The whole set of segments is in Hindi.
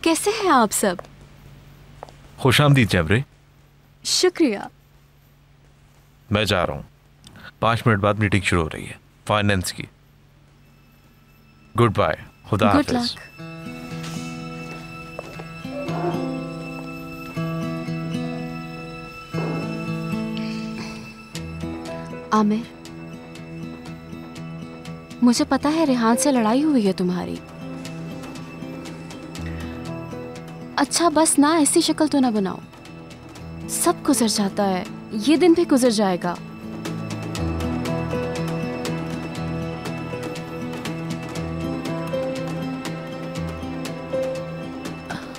कैसे हैं आप सब? खुशामदीद जबरे। शुक्रिया। मैं जा रहा हूँ, 5 मिनट बाद मीटिंग शुरू हो रही है फाइनेंस की। गुड बाय, खुदा हाफिज। आमिर, मुझे पता है रेहान से लड़ाई हुई है तुम्हारी। अच्छा बस ना ऐसी शक्ल तो ना बनाओ, सब गुजर जाता है, ये दिन भी गुजर जाएगा।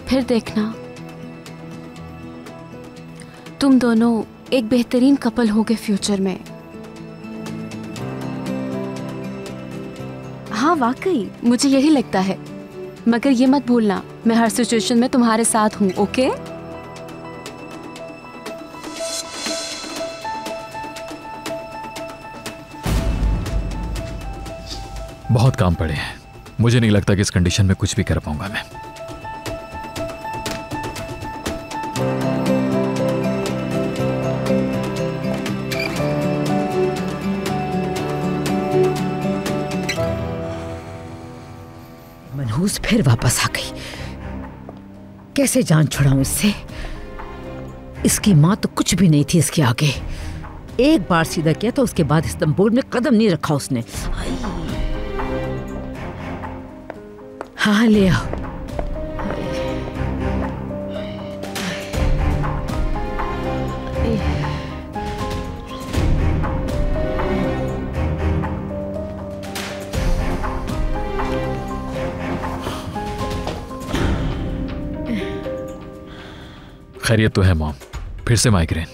फिर देखना तुम दोनों एक बेहतरीन कपल होगे फ्यूचर में। हाँ वाकई मुझे यही लगता है, मगर ये मत भूलना मैं हर सिचुएशन में तुम्हारे साथ हूँ, ओके? बहुत काम पड़े हैं, मुझे नहीं लगता कि इस कंडीशन में कुछ भी कर पाऊंगा मैं। मनहूस फिर वापस आ गई। कैसे जान छुड़ाऊं इससे? इसकी माँ तो कुछ भी नहीं थी इसके आगे। एक बार सीधा किया तो उसके बाद इस्तांबुल में कदम नहीं रखा उसने। हाँ ले आओ। खैरियत तो है मॉम? फिर से माइग्रेन?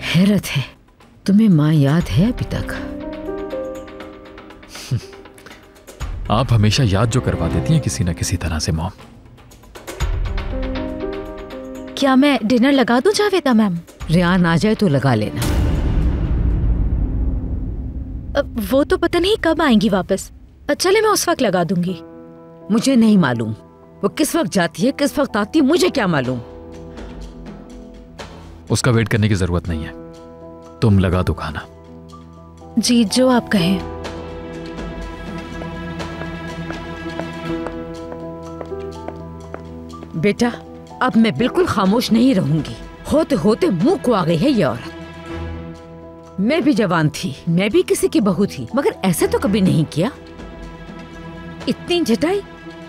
हैरत है, तुम्हें माँ याद है अभी तक? आप हमेशा याद जो करवा देती हैं किसी न किसी तरह से मॉम। क्या मैं डिनर लगा दूं जावेदा मैम? रेहान आ जाए तो लगा लेना। वो तो पता नहीं कब आएंगी वापस। चले मैं उस वक्त लगा दूंगी। मुझे नहीं मालूम वो किस वक्त जाती है किस वक्त आती है, मुझे क्या मालूम। उसका वेट करने की जरूरत नहीं है, तुम लगा दो खाना। जी जो आप कहें। बेटा अब मैं बिल्कुल खामोश नहीं रहूंगी। होते होते मुंह को आ गई है ये औरत। मैं भी जवान थी, मैं भी किसी की बहू थी, मगर ऐसे तो कभी नहीं किया। इतनी झटाई,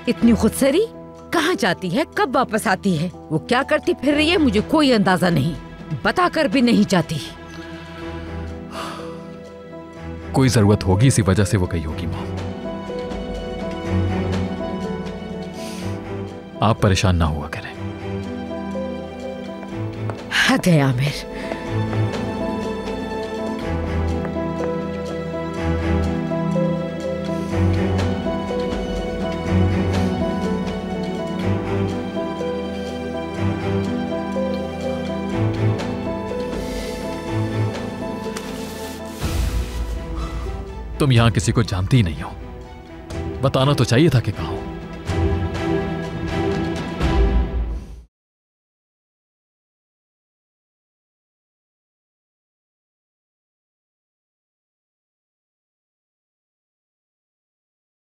इतनी खुदसरी, कहाँ जाती है, कब वापस आती है, वो क्या करती फिर रही है, मुझे कोई अंदाजा नहीं, बताकर भी नहीं चाहती। कोई जरूरत होगी इसी वजह से वो गई होगी माँ। आप परेशान ना हुआ करें। हद है आमिर। तुम यहां किसी को जानती ही नहीं हो, बताना तो चाहिए था कि कहाँ हो।